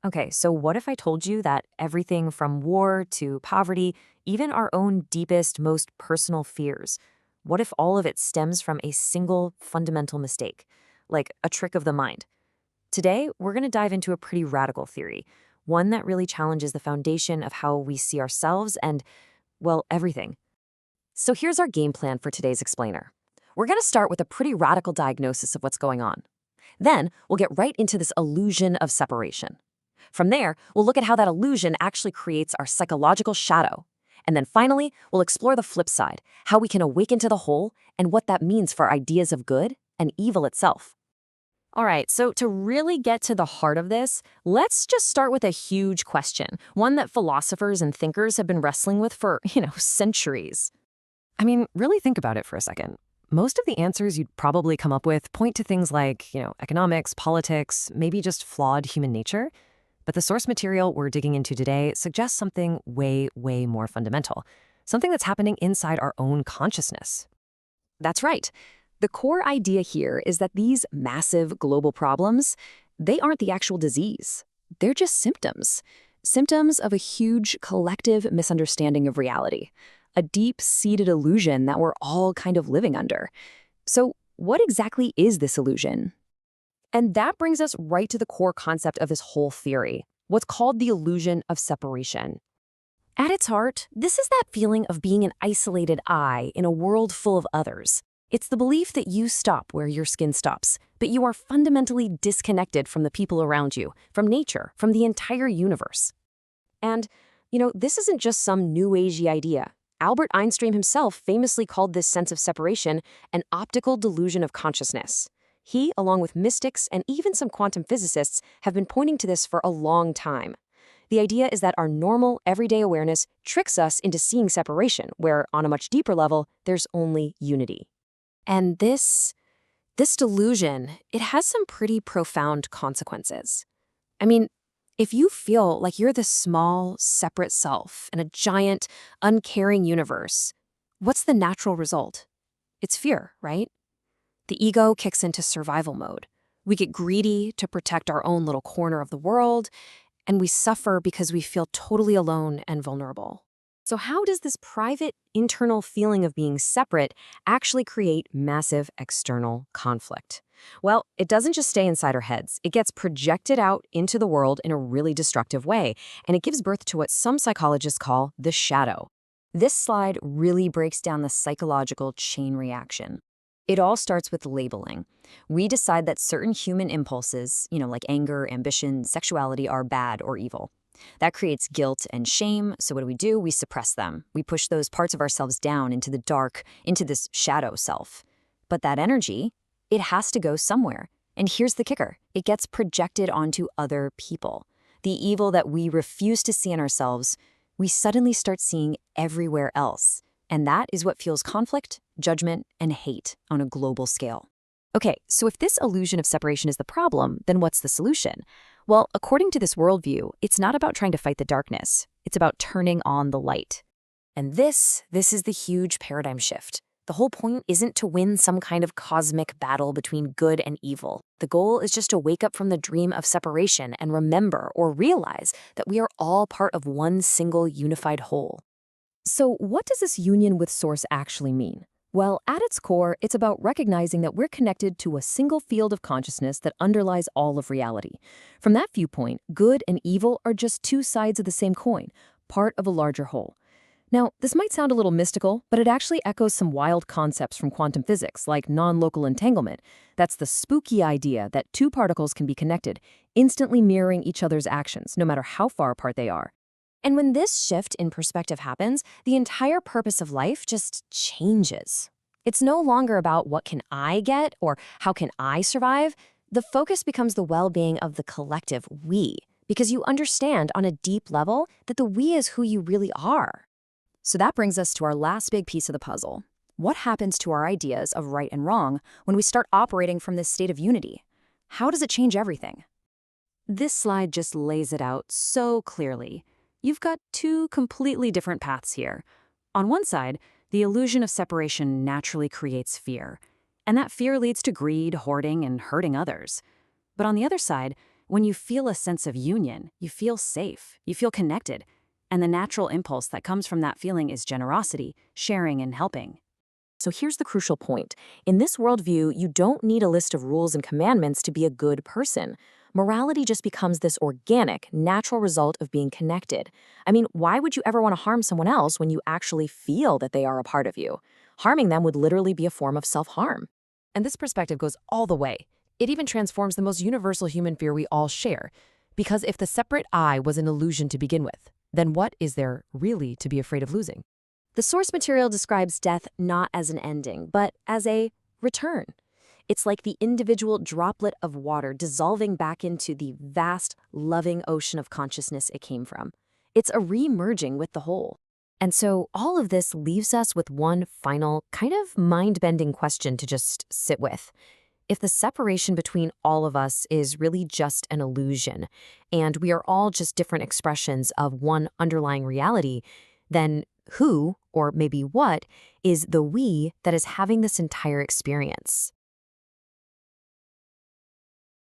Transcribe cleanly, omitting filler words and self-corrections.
Okay, so what if I told you that everything from war to poverty, even our own deepest, most personal fears, what if all of it stems from a single fundamental mistake, like a trick of the mind? Today, we're going to dive into a pretty radical theory, one that really challenges the foundation of how we see ourselves and, well, everything. So here's our game plan for today's explainer. We're going to start with a pretty radical diagnosis of what's going on. Then, we'll get right into this illusion of separation. From there, we'll look at how that illusion actually creates our psychological shadow. And then finally, we'll explore the flip side, how we can awaken to the whole and what that means for ideas of good and evil itself. All right, so to really get to the heart of this, let's just start with a huge question, one that philosophers and thinkers have been wrestling with for, centuries. I mean, really think about it for a second. Most of the answers you'd probably come up with point to things like, economics, politics, maybe just flawed human nature. But the source material we're digging into today suggests something way, way more fundamental, something that's happening inside our own consciousness. That's right. The core idea here is that these massive global problems, they aren't the actual disease. They're just symptoms. Symptoms of a huge collective misunderstanding of reality, a deep-seated illusion that we're all kind of living under. So what exactly is this illusion? And that brings us right to the core concept of this whole theory, what's called the illusion of separation. At its heart, this is that feeling of being an isolated I in a world full of others. It's the belief that you stop where your skin stops, but you are fundamentally disconnected from the people around you, from nature, from the entire universe. And, this isn't just some new agey idea. Albert Einstein himself famously called this sense of separation an optical delusion of consciousness. He, along with mystics and even some quantum physicists, have been pointing to this for a long time. The idea is that our normal, everyday awareness tricks us into seeing separation, where, on a much deeper level, there's only unity. And this delusion, it has some pretty profound consequences. I mean, if you feel like you're this small, separate self in a giant, uncaring universe, what's the natural result? It's fear, right? The ego kicks into survival mode. We get greedy to protect our own little corner of the world, and we suffer because we feel totally alone and vulnerable. So how does this private, internal feeling of being separate actually create massive external conflict? Well, it doesn't just stay inside our heads. It gets projected out into the world in a really destructive way, and it gives birth to what some psychologists call the shadow. This slide really breaks down the psychological chain reaction. It all starts with labeling. We decide that certain human impulses, like anger, ambition, sexuality, are bad or evil. That creates guilt and shame, so what do? We suppress them. We push those parts of ourselves down into the dark, into this shadow self. But that energy, it has to go somewhere. And here's the kicker. It gets projected onto other people. The evil that we refuse to see in ourselves, we suddenly start seeing everywhere else. And that is what fuels conflict, judgment, and hate on a global scale. Okay, so if this illusion of separation is the problem, then what's the solution? Well, according to this worldview, it's not about trying to fight the darkness. It's about turning on the light. And this is the huge paradigm shift. The whole point isn't to win some kind of cosmic battle between good and evil. The goal is just to wake up from the dream of separation and remember or realize that we are all part of one single unified whole. So what does this union with Source actually mean? Well, at its core, it's about recognizing that we're connected to a single field of consciousness that underlies all of reality. From that viewpoint, good and evil are just two sides of the same coin, part of a larger whole. Now, this might sound a little mystical, but it actually echoes some wild concepts from quantum physics, like non-local entanglement. That's the spooky idea that two particles can be connected, instantly mirroring each other's actions, no matter how far apart they are. And when this shift in perspective happens, the entire purpose of life just changes. It's no longer about what can I get or how can I survive. The focus becomes the well-being of the collective we, because you understand on a deep level that the we is who you really are. So that brings us to our last big piece of the puzzle. What happens to our ideas of right and wrong when we start operating from this state of unity? How does it change everything? This slide just lays it out so clearly. You've got two completely different paths here. On one side, the illusion of separation naturally creates fear, and that fear leads to greed, hoarding, and hurting others. But on the other side, When you feel a sense of union, you feel safe, you feel connected, and the natural impulse that comes from that feeling is generosity, sharing, and helping. So here's the crucial point. In this worldview, you don't need a list of rules and commandments to be a good person. Morality just becomes this organic, natural result of being connected. I mean, why would you ever want to harm someone else when you actually feel that they are a part of you? Harming them would literally be a form of self-harm. And this perspective goes all the way. It even transforms the most universal human fear we all share. Because if the separate I was an illusion to begin with, then what is there really to be afraid of losing? The source material describes death not as an ending, but as a return. It's like the individual droplet of water dissolving back into the vast, loving ocean of consciousness it came from. It's a re-merging with the whole. And so all of this leaves us with one final, kind of mind-bending question to just sit with. If the separation between all of us is really just an illusion, and we are all just different expressions of one underlying reality, then who, or maybe what, is the we that is having this entire experience?